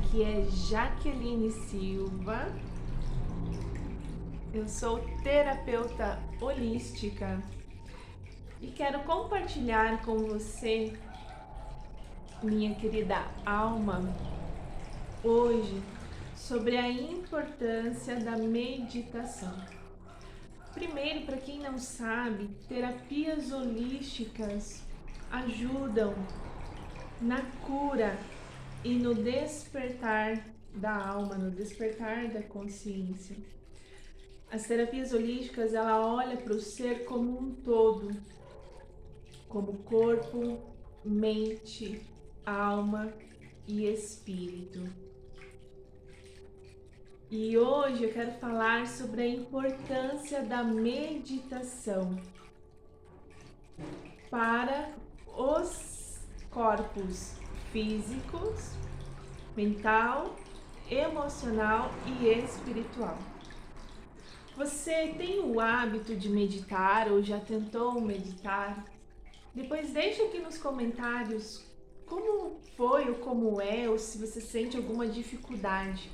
Aqui é Jaqueline Silva, eu sou terapeuta holística e quero compartilhar com você, minha querida alma, hoje sobre a importância da meditação. Primeiro, para quem não sabe, terapias holísticas ajudam na cura e no despertar da alma, no despertar da consciência. As terapias holísticas, ela olha para o ser como um todo, como corpo, mente, alma e espírito. E hoje eu quero falar sobre a importância da meditação para os corpos físicos, mental, emocional e espiritual. Você tem o hábito de meditar ou já tentou meditar? Depois deixa aqui nos comentários como foi ou como é, ou se você sente alguma dificuldade.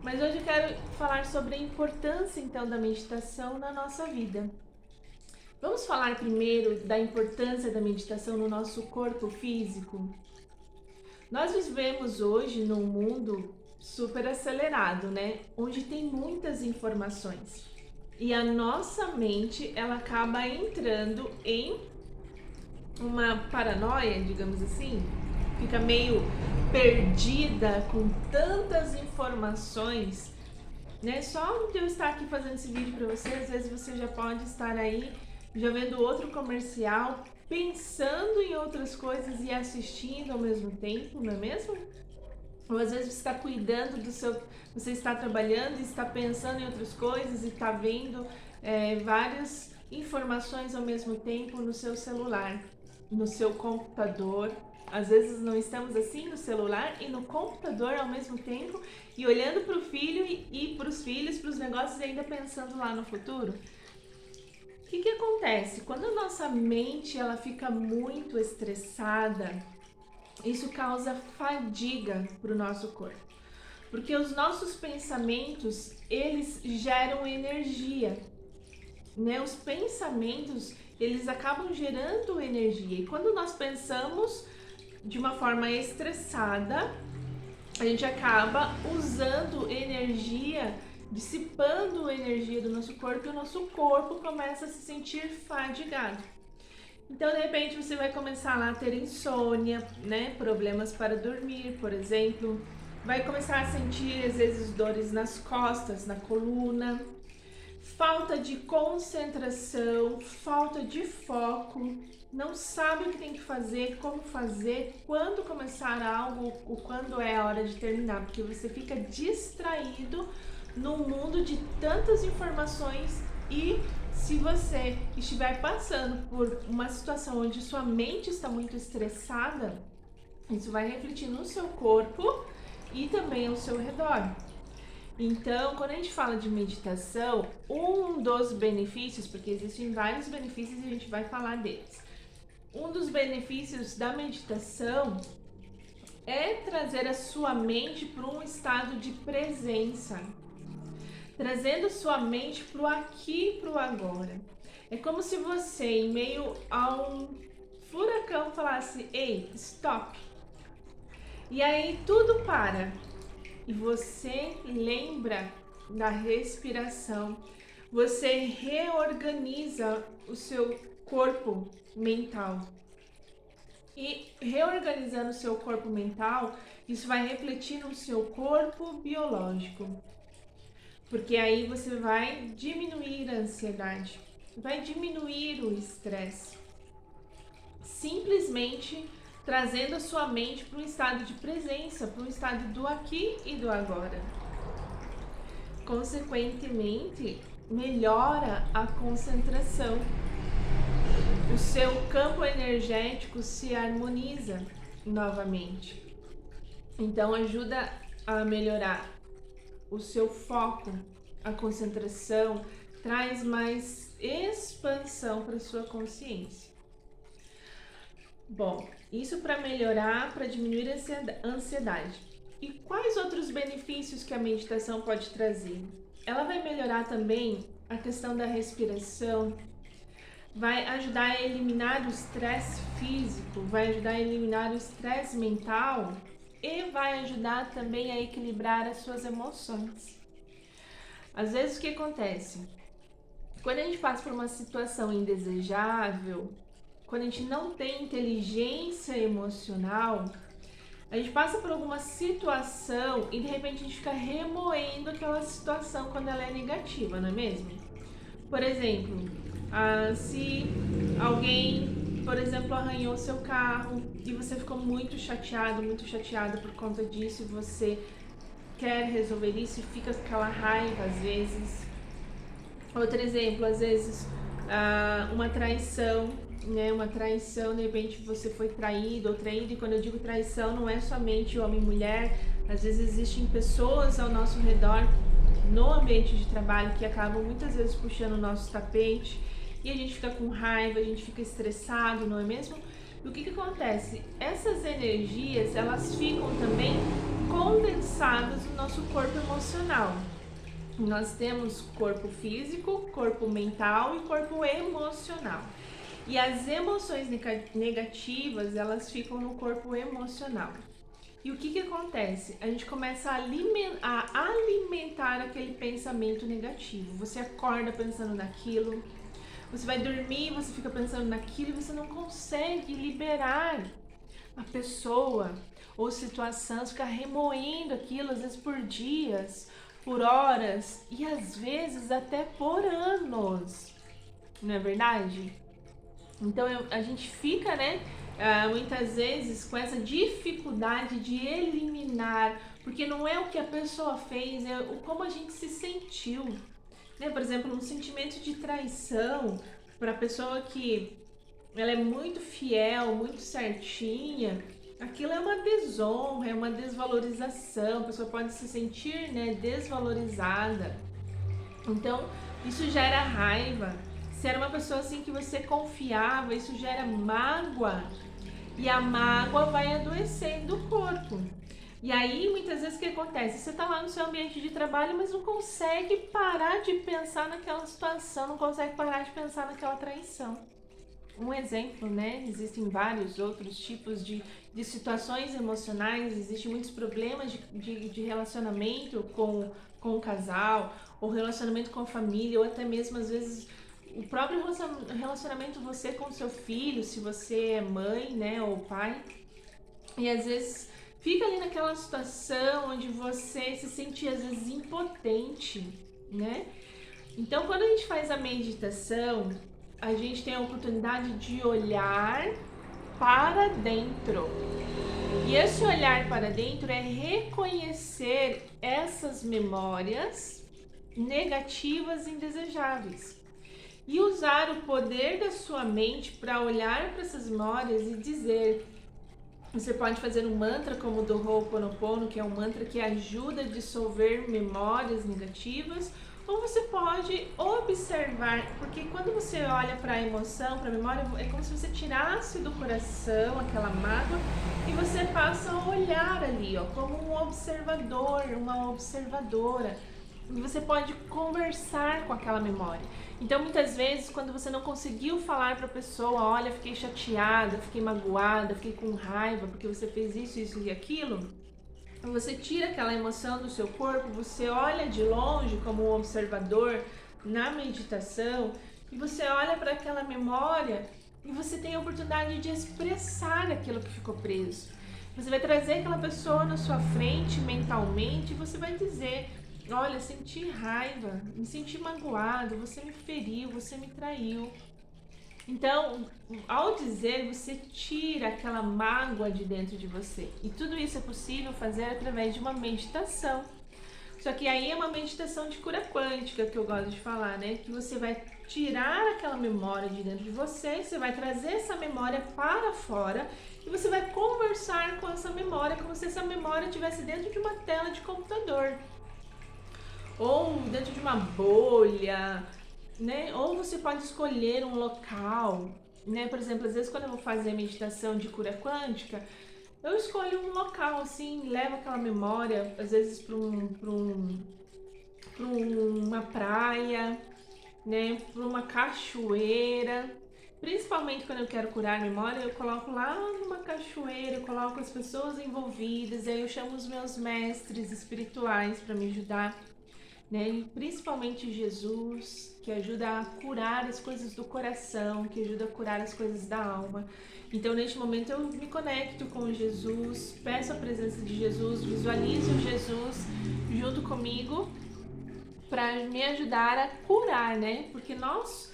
Mas hoje eu quero falar sobre a importância então da meditação na nossa vida. Vamos falar primeiro da importância da meditação no nosso corpo físico? Nós vivemos hoje num mundo super acelerado, né? Onde tem muitas informações. E a nossa mente, ela acaba entrando em uma paranoia, digamos assim. Fica meio perdida com tantas informações, né? Só de eu estar aqui fazendo esse vídeo para você, às vezes você já pode estar aí já vendo outro comercial, pensando em outras coisas e assistindo ao mesmo tempo, não é mesmo? Ou às vezes você está cuidando do seu, você está trabalhando e está pensando em outras coisas e está vendo várias informações ao mesmo tempo no seu celular, no seu computador. Às vezes não estamos assim no celular e no computador ao mesmo tempo e olhando para o filho e para os filhos, para os negócios e ainda pensando lá no futuro. O que acontece? Quando a nossa mente ela fica muito estressada, isso causa fadiga para o nosso corpo. Porque os nossos pensamentos, eles geram energia, né? Os pensamentos, eles acabam gerando energia. E quando nós pensamos de uma forma estressada, a gente acaba usando energia, dissipando energia do nosso corpo e o nosso corpo começa a se sentir fadigado. Então, de repente, você vai começar lá a ter insônia, né? Problemas para dormir, por exemplo. Vai começar a sentir, às vezes, dores nas costas, na coluna. Falta de concentração, falta de foco. Não sabe o que tem que fazer, como fazer, quando começar algo ou quando é a hora de terminar. Porque você fica distraído num mundo de tantas informações e se você estiver passando por uma situação onde sua mente está muito estressada, isso vai refletir no seu corpo e também ao seu redor. Então, quando a gente fala de meditação, um dos benefícios, porque existem vários benefícios e a gente vai falar deles. Um dos benefícios da meditação é trazer a sua mente para um estado de presença, trazendo sua mente para o aqui e para o agora. É como se você, em meio a um furacão, falasse: ei, stop! E aí tudo para. E você lembra da respiração. Você reorganiza o seu corpo mental. E reorganizando o seu corpo mental, isso vai refletir no seu corpo biológico. Porque aí você vai diminuir a ansiedade, vai diminuir o estresse. Simplesmente trazendo a sua mente para um estado de presença, para um estado do aqui e do agora. Consequentemente, melhora a concentração. O seu campo energético se harmoniza novamente. Então ajuda a melhorar o seu foco, a concentração, traz mais expansão para sua consciência. Bom, isso para melhorar, para diminuir a ansiedade. E quais outros benefícios que a meditação pode trazer? Ela vai melhorar também a questão da respiração, vai ajudar a eliminar o estresse físico, vai ajudar a eliminar o estresse mental e vai ajudar também a equilibrar as suas emoções. Às vezes o que acontece? Quando a gente passa por uma situação indesejável, quando a gente não tem inteligência emocional, a gente passa por alguma situação e de repente a gente fica remoendo aquela situação quando ela é negativa, não é mesmo? Por exemplo, se alguém, por exemplo, arranhou seu carro e você ficou muito chateado por conta disso e você quer resolver isso e fica com aquela raiva às vezes. Outro exemplo, às vezes uma traição, né? Uma traição, de repente você foi traído ou traído, e quando eu digo traição não é somente homem e mulher, às vezes existem pessoas ao nosso redor no ambiente de trabalho que acabam muitas vezes puxando o nosso tapete e a gente fica com raiva, a gente fica estressado, não é mesmo? E o que acontece? Essas energias, elas ficam também condensadas no nosso corpo emocional. Nós temos corpo físico, corpo mental e corpo emocional. E as emoções negativas, elas ficam no corpo emocional. E o que acontece? A gente começa a alimentar aquele pensamento negativo. Você acorda pensando naquilo, você vai dormir, você fica pensando naquilo e você não consegue liberar a pessoa ou situação, você fica remoendo aquilo, às vezes por dias, por horas e às vezes até por anos, não é verdade? Então a gente fica, né, muitas vezes com essa dificuldade de eliminar, porque não é o que a pessoa fez, é como a gente se sentiu, né? Por exemplo, um sentimento de traição para a pessoa que ela é muito fiel, muito certinha, aquilo é uma desonra, é uma desvalorização, a pessoa pode se sentir, né, desvalorizada. Então, isso gera raiva. Se era uma pessoa assim que você confiava, isso gera mágoa. E a mágoa vai adoecendo o corpo. E aí, muitas vezes, o que acontece? Você está lá no seu ambiente de trabalho, mas não consegue parar de pensar naquela situação, não consegue parar de pensar naquela traição. Um exemplo, né? Existem vários outros tipos de situações emocionais, existem muitos problemas de relacionamento com o casal, ou relacionamento com a família, ou até mesmo, às vezes, o próprio relacionamento você com seu filho, se você é mãe, né, ou pai. E às vezes fica ali naquela situação onde você se sente, às vezes, impotente, né? Então, quando a gente faz a meditação, a gente tem a oportunidade de olhar para dentro. E esse olhar para dentro é reconhecer essas memórias negativas e indesejáveis. E usar o poder da sua mente para olhar para essas memórias e dizer. Você pode fazer um mantra como o do Ho'oponopono, que é um mantra que ajuda a dissolver memórias negativas, ou você pode observar, porque quando você olha para a emoção, para a memória, é como se você tirasse do coração aquela mágoa e você passa a olhar ali, ó, como um observador, uma observadora. E você pode conversar com aquela memória. Então, muitas vezes, quando você não conseguiu falar para a pessoa, olha, fiquei chateada, fiquei magoada, fiquei com raiva porque você fez isso, isso e aquilo, você tira aquela emoção do seu corpo, você olha de longe como um observador na meditação e você olha para aquela memória e você tem a oportunidade de expressar aquilo que ficou preso. Você vai trazer aquela pessoa na sua frente mentalmente e você vai dizer: olha, senti raiva, me senti magoado, você me feriu, você me traiu. Então, ao dizer, você tira aquela mágoa de dentro de você. E tudo isso é possível fazer através de uma meditação. Só que aí é uma meditação de cura quântica que eu gosto de falar, né? Que você vai tirar aquela memória de dentro de você, você vai trazer essa memória para fora e você vai conversar com essa memória como se essa memória estivesse dentro de uma tela de computador. Ou dentro de uma bolha, né? Ou você pode escolher um local, né? Por exemplo, às vezes quando eu vou fazer meditação de cura quântica, eu escolho um local assim, levo aquela memória, às vezes para uma praia, né, para uma cachoeira. Principalmente quando eu quero curar a memória, eu coloco lá numa cachoeira, eu coloco as pessoas envolvidas, aí eu chamo os meus mestres espirituais para me ajudar, né? E principalmente Jesus, que ajuda a curar as coisas do coração, que ajuda a curar as coisas da alma. Então, neste momento, eu me conecto com Jesus, peço a presença de Jesus, visualizo Jesus junto comigo para me ajudar a curar, né? Porque nós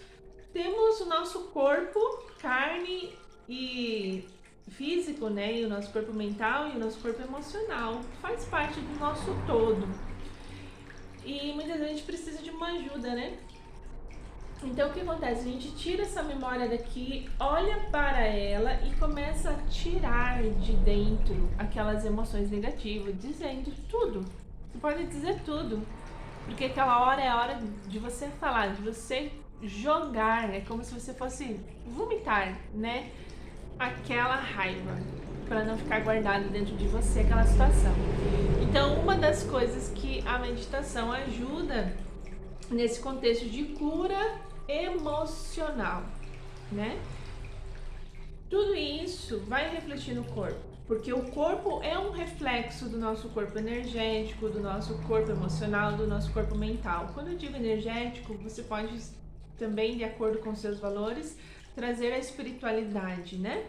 temos o nosso corpo, carne e físico, né? E o nosso corpo mental e o nosso corpo emocional. Faz parte do nosso todo. E muitas vezes a gente precisa de uma ajuda, né? Então o que acontece? A gente tira essa memória daqui, olha para ela e começa a tirar de dentro aquelas emoções negativas, dizendo tudo. Você pode dizer tudo. Porque aquela hora é a hora de você falar, de você jogar, é como se você fosse vomitar, né? Aquela raiva, para não ficar guardado dentro de você aquela situação. Então, uma das coisas que a meditação ajuda nesse contexto de cura emocional, né? Tudo isso vai refletir no corpo. Porque o corpo é um reflexo do nosso corpo energético, do nosso corpo emocional, do nosso corpo mental. Quando eu digo energético, você pode também, de acordo com seus valores, trazer a espiritualidade, né?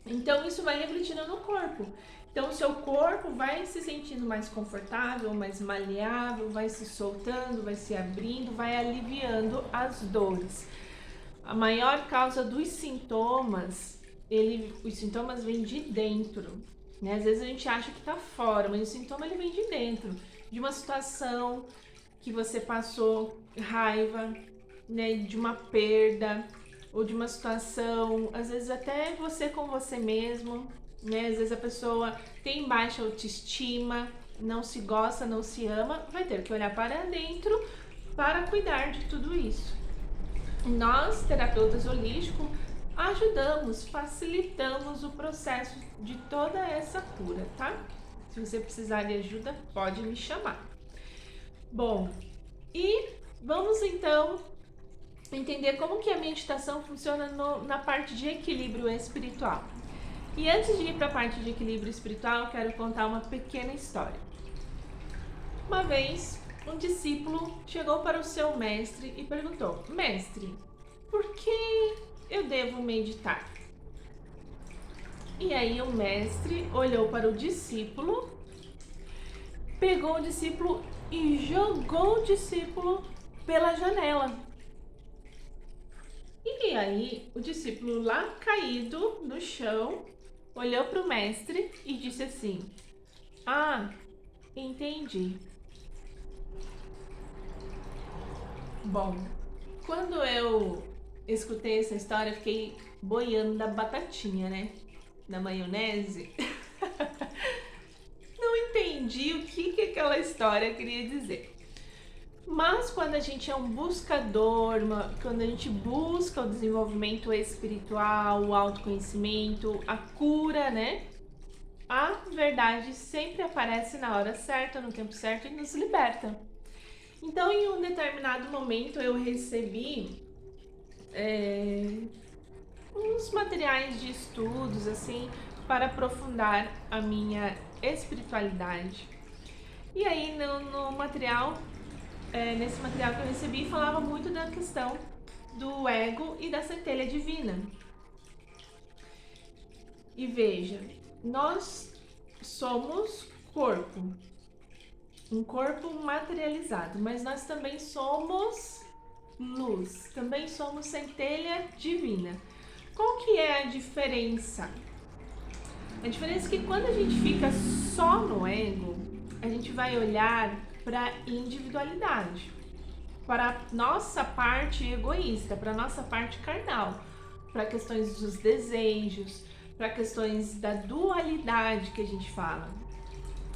Então isso vai refletindo no corpo. Então o seu corpo vai se sentindo mais confortável, mais maleável, vai se soltando, vai se abrindo, vai aliviando as dores. A maior causa dos sintomas, os sintomas vêm de dentro, né? Às vezes a gente acha que tá fora, mas o sintoma ele vem de dentro, de uma situação que você passou raiva, né? De uma perda ou de uma situação, às vezes até você com você mesmo, né? Às vezes a pessoa tem baixa autoestima, não se gosta, não se ama, vai ter que olhar para dentro para cuidar de tudo isso. Nós, terapeutas holísticos, ajudamos, facilitamos o processo de toda essa cura, tá? Se você precisar de ajuda, pode me chamar. Bom, e vamos então entender como que a meditação funciona na parte de equilíbrio espiritual. E antes de ir para a parte de equilíbrio espiritual, eu quero contar uma pequena história. Uma vez, um discípulo chegou para o seu mestre e perguntou: Mestre, por que eu devo meditar? E aí o mestre olhou para o discípulo, pegou o discípulo e jogou o discípulo pela janela. E aí o discípulo lá caído no chão olhou para o mestre e disse assim: Ah, entendi. Bom, quando eu escutei essa história, eu fiquei boiando da batatinha, né? Da maionese. Não entendi o que aquela história queria dizer. Mas quando a gente é um buscador, quando a gente busca o desenvolvimento espiritual, o autoconhecimento, a cura, né? A verdade sempre aparece na hora certa, no tempo certo e nos liberta. Então, em um determinado momento, eu recebi uns materiais de estudos, assim, para aprofundar a minha espiritualidade. E aí, no material, nesse material que eu recebi, falava muito da questão do ego e da centelha divina. E veja, nós somos corpo, um corpo materializado, mas nós também somos luz, também somos centelha divina. Qual que é a diferença? A diferença é que quando a gente fica só no ego, a gente vai olhar para a individualidade, para a nossa parte egoísta, para a nossa parte carnal, para questões dos desejos, para questões da dualidade que a gente fala.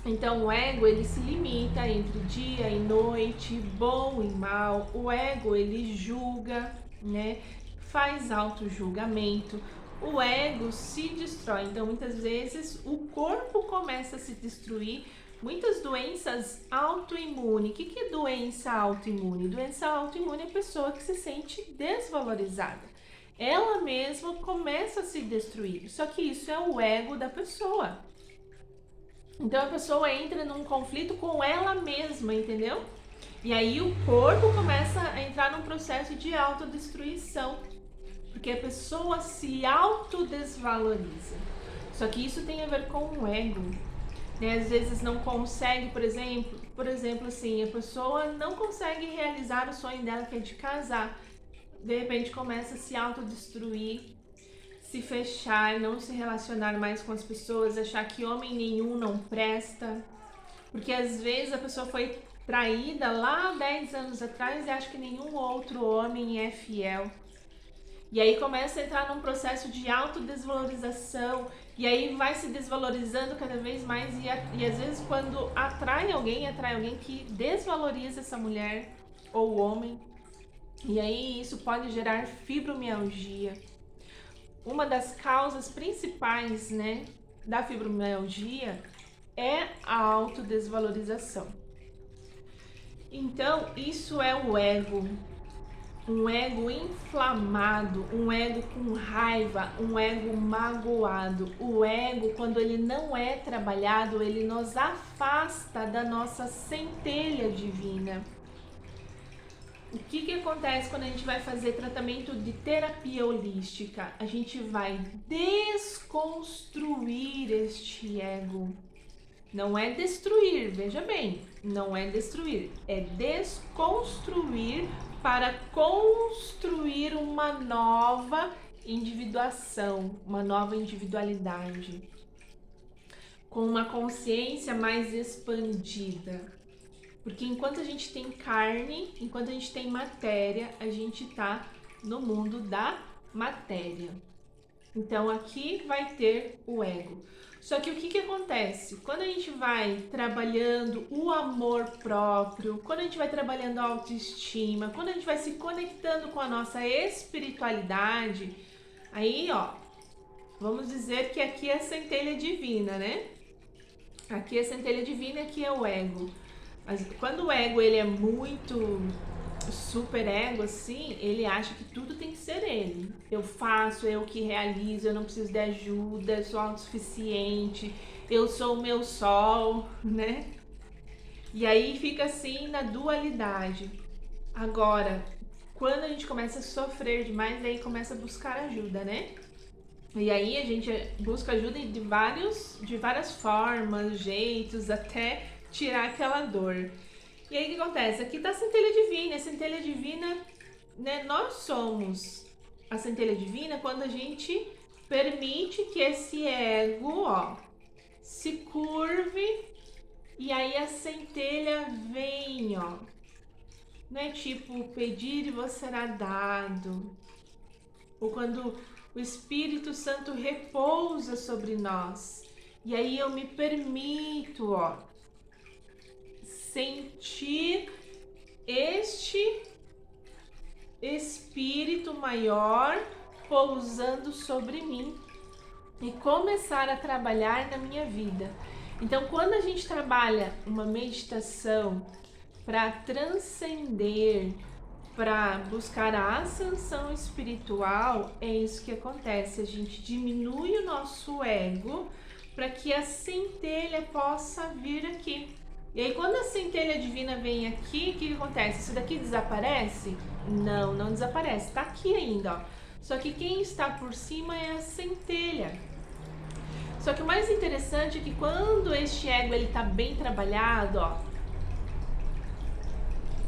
Então o ego ele se limita entre dia e noite, bom e mal. O ego ele julga, né? Faz auto-julgamento. o ego se destrói. Então, muitas vezes, o corpo começa a se destruir. Muitas doenças autoimunes. O que é doença autoimune? Doença autoimune é a pessoa que se sente desvalorizada. Ela mesma começa a se destruir. Só que isso é o ego da pessoa. Então, a pessoa entra num conflito com ela mesma, entendeu? E aí o corpo começa a entrar num processo de autodestruição. Porque a pessoa se autodesvaloriza. Só que isso tem a ver com o ego. Né? Às vezes não consegue, por exemplo, assim, a pessoa não consegue realizar o sonho dela, que é de casar. De repente começa a se autodestruir, se fechar, não se relacionar mais com as pessoas, achar que homem nenhum não presta. Porque às vezes a pessoa foi traída lá 10 anos atrás e acha que nenhum outro homem é fiel. E aí começa a entrar num processo de autodesvalorização, e aí vai se desvalorizando cada vez mais, e às vezes quando atrai alguém que desvaloriza essa mulher ou homem, e aí isso pode gerar fibromialgia. Uma das causas principais, né, da fibromialgia é a autodesvalorização. Então, isso é o ego. Um ego inflamado, um ego com raiva, um ego magoado. O ego, quando ele não é trabalhado, ele nos afasta da nossa centelha divina. O que acontece quando a gente vai fazer tratamento de terapia holística? A gente vai desconstruir este ego. Não é destruir, veja bem, não é destruir, é desconstruir para construir uma nova individuação, uma nova individualidade, com uma consciência mais expandida. Porque enquanto a gente tem carne, enquanto a gente tem matéria, a gente está no mundo da matéria. Então aqui vai ter o ego. Só que o que acontece? Quando a gente vai trabalhando o amor próprio, quando a gente vai trabalhando a autoestima, quando a gente vai se conectando com a nossa espiritualidade, aí ó, vamos dizer que aqui é a centelha divina, né? Aqui é a centelha divina, aqui é o ego. Mas quando o ego ele é muito super ego assim, ele acha que tudo tem que ser ele. Eu faço, eu que realizo, eu não preciso de ajuda, eu sou autossuficiente, eu sou o meu sol, né? E aí fica assim na dualidade. Agora, quando a gente começa a sofrer demais, aí começa a buscar ajuda, né? E aí a gente busca ajuda de várias formas, jeitos, até tirar aquela dor. E aí o que acontece? Aqui tá a centelha divina. A centelha divina, né? Nós somos a centelha divina quando a gente permite que esse ego, ó, se curve, e aí a centelha vem, ó. Não é tipo pedir e vos será dado. Ou quando o Espírito Santo repousa sobre nós. E aí eu me permito, ó, sentir este Espírito maior pousando sobre mim e começar a trabalhar na minha vida. Então, quando a gente trabalha uma meditação para transcender, para buscar a ascensão espiritual, é isso que acontece. A gente diminui o nosso ego para que a centelha possa vir aqui. E aí, quando a centelha divina vem aqui, o que acontece? Isso daqui desaparece? Não, não desaparece. Tá aqui ainda, ó. Só que quem está por cima é a centelha. Só que o mais interessante é que quando este ego ele tá bem trabalhado, ó.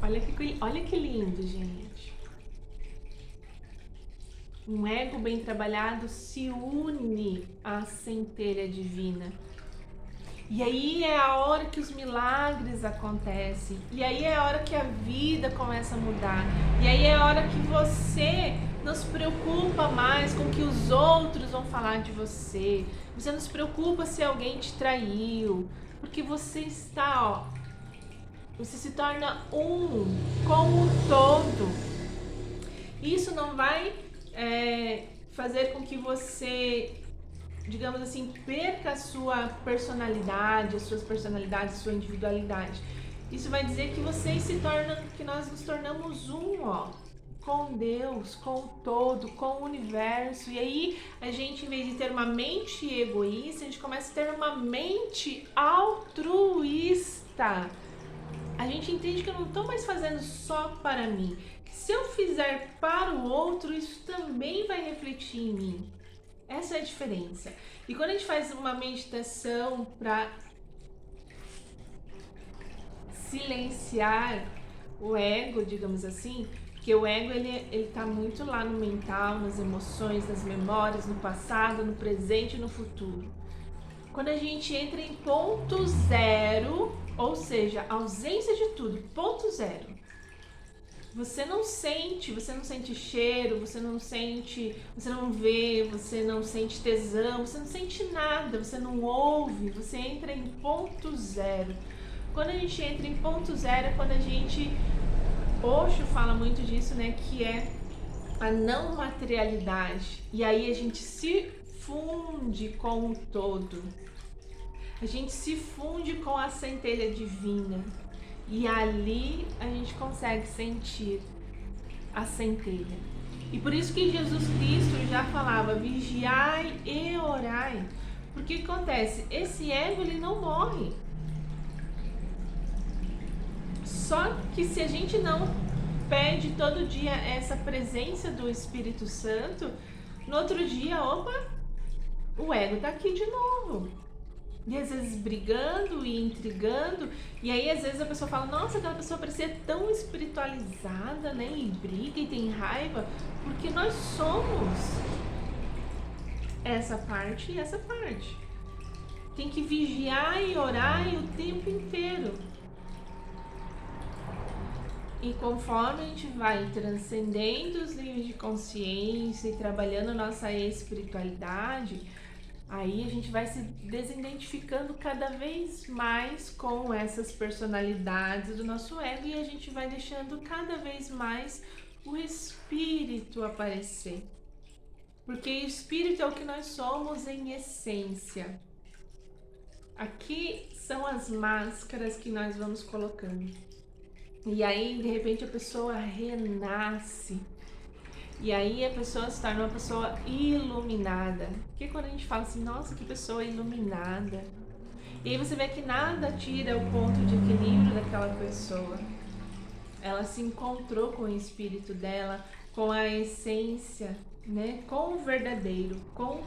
Olha que lindo, gente. Um ego bem trabalhado se une à centelha divina. E aí é a hora que os milagres acontecem. E aí é a hora que a vida começa a mudar. E aí é a hora que você não se preocupa mais com o que os outros vão falar de você. Você não se preocupa se alguém te traiu. Porque você está, ó, você se torna um com o todo. Isso não vai fazer com que você, digamos assim, perca a sua personalidade, as suas personalidades, sua individualidade. Isso vai dizer que vocês se tornam, que nós nos tornamos um, ó, com Deus, com o todo, com o universo. E aí a gente, em vez de ter uma mente egoísta, a gente começa a ter uma mente altruísta. A gente entende que eu não estou mais fazendo só para mim. Que se eu fizer para o outro, isso também vai refletir em mim. Essa é a diferença. E quando a gente faz uma meditação para silenciar o ego, digamos assim, porque o ego ele tá muito lá no mental, nas emoções, nas memórias, no passado, no presente e no futuro. Quando a gente entra em ponto zero, ou seja, ausência de tudo, ponto zero. Você não sente cheiro, você não vê, você não sente tesão, você não sente nada, você não ouve, você entra em ponto zero. Quando a gente entra em ponto zero é quando a gente, Osho fala muito disso, né, que é a não materialidade. E aí a gente se funde com o todo. A gente se funde com a centelha divina. E ali a gente consegue sentir a centelha. E por isso que Jesus Cristo já falava: vigiai e orai. Porque o que acontece? Esse ego ele não morre. Só que se a gente não pede todo dia essa presença do Espírito Santo, no outro dia, opa, o ego tá aqui de novo. E às vezes brigando e intrigando, e aí às vezes a pessoa fala: nossa, aquela pessoa parecia tão espiritualizada, né? E briga e tem raiva, porque nós somos essa parte e essa parte. Tem que vigiar e orar o tempo inteiro. E conforme a gente vai transcendendo os níveis de consciência e trabalhando nossa espiritualidade, aí a gente vai se desidentificando cada vez mais com essas personalidades do nosso ego e a gente vai deixando cada vez mais o espírito aparecer. Porque o espírito é o que nós somos em essência. Aqui são as máscaras que nós vamos colocando. E aí, de repente, a pessoa renasce. E aí a pessoa se torna uma pessoa iluminada. Porque quando a gente fala assim, nossa, que pessoa iluminada. E aí você vê que nada tira o ponto de equilíbrio daquela pessoa. Ela se encontrou com o espírito dela, com a essência, né? Com o verdadeiro, com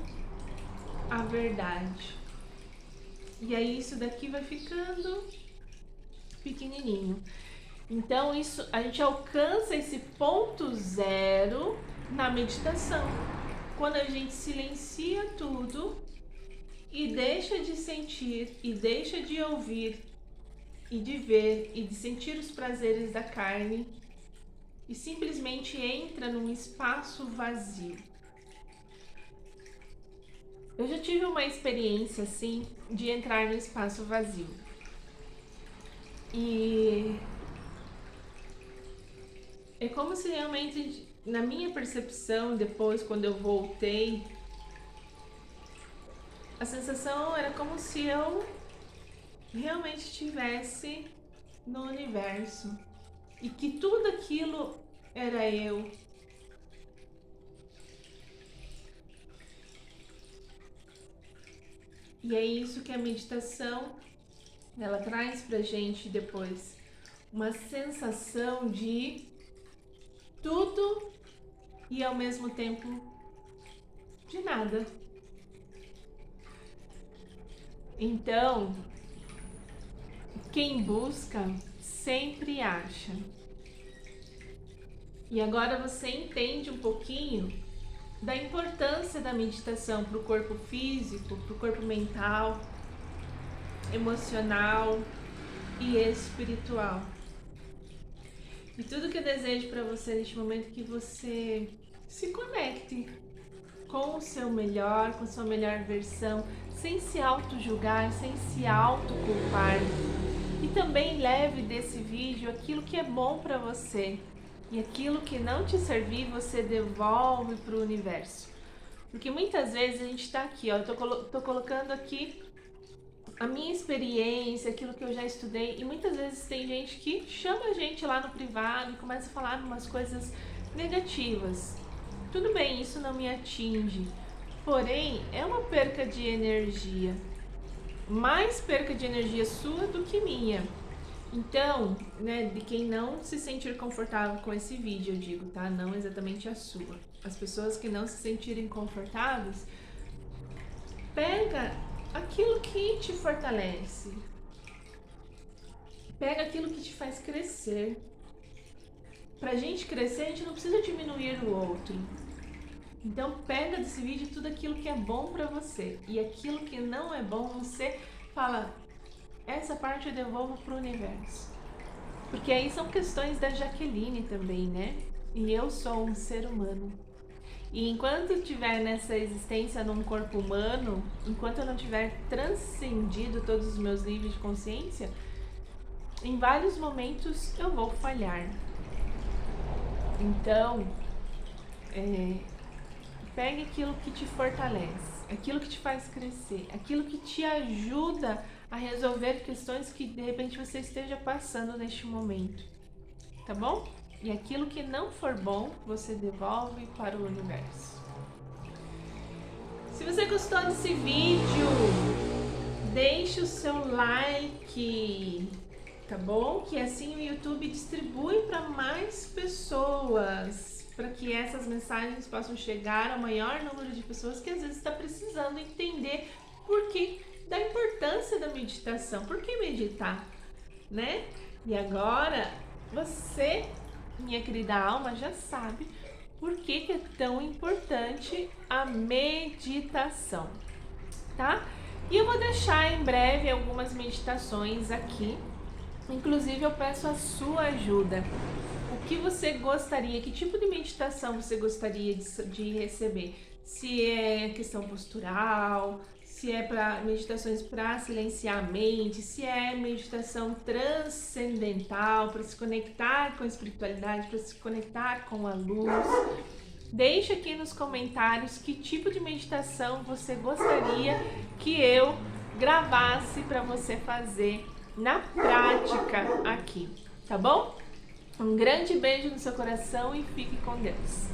a verdade. E aí isso daqui vai ficando pequenininho. Então isso, a gente alcança esse ponto zero na meditação, quando a gente silencia tudo e deixa de sentir, e deixa de ouvir, e de ver, e de sentir os prazeres da carne, e simplesmente entra num espaço vazio. Eu já tive uma experiência assim de entrar no espaço vazio. E é como se realmente, na minha percepção, depois quando eu voltei, a sensação era como se eu realmente estivesse no universo e que tudo aquilo era eu. E é isso que a meditação ela traz pra gente depois, uma sensação de tudo e ao mesmo tempo de nada. Então, quem busca sempre acha. E agora você entende um pouquinho da importância da meditação para o corpo físico, para o corpo mental, emocional e espiritual. E tudo que eu desejo para você neste momento é que você se conecte com o seu melhor, com a sua melhor versão, sem se auto-julgar, sem se auto-culpar. E também leve desse vídeo aquilo que é bom para você. E aquilo que não te servir, você devolve para o universo. Porque muitas vezes a gente tá aqui, ó, eu tô colocando aqui a minha experiência, aquilo que eu já estudei, e muitas vezes tem gente que chama a gente lá no privado e começa a falar umas coisas negativas. Tudo bem, isso não me atinge, porém é uma perca de energia, mais perca de energia sua do que minha. Então, né, de quem não se sentir confortável com esse vídeo, eu digo, tá? Não exatamente a sua. As pessoas que não se sentirem confortáveis, pega aquilo que te fortalece. Pega aquilo que te faz crescer. Pra gente crescer, a gente não precisa diminuir o outro. Então, pega desse vídeo tudo aquilo que é bom pra você. E aquilo que não é bom, você fala, essa parte eu devolvo pro universo. Porque aí são questões da Jaqueline também, né? E eu sou um ser humano. E enquanto eu estiver nessa existência num corpo humano, enquanto eu não tiver transcendido todos os meus níveis de consciência, em vários momentos eu vou falhar. Então, pegue aquilo que te fortalece, aquilo que te faz crescer, aquilo que te ajuda a resolver questões que de repente você esteja passando neste momento, tá bom? E aquilo que não for bom, você devolve para o universo. Se você gostou desse vídeo, deixe o seu like, tá bom? Que assim o YouTube distribui para mais pessoas, para que essas mensagens possam chegar ao maior número de pessoas que às vezes está precisando entender por que da importância da meditação, por que meditar, né? E agora você, minha querida alma, já sabe por que é tão importante a meditação, tá? E eu vou deixar em breve algumas meditações aqui. Inclusive eu peço a sua ajuda. O que você gostaria, que tipo de meditação você gostaria de receber? Se é questão postural, se é para meditações para silenciar a mente, se é meditação transcendental, para se conectar com a espiritualidade, para se conectar com a luz. Deixe aqui nos comentários que tipo de meditação você gostaria que eu gravasse para você fazer na prática aqui, tá bom? Um grande beijo no seu coração e fique com Deus.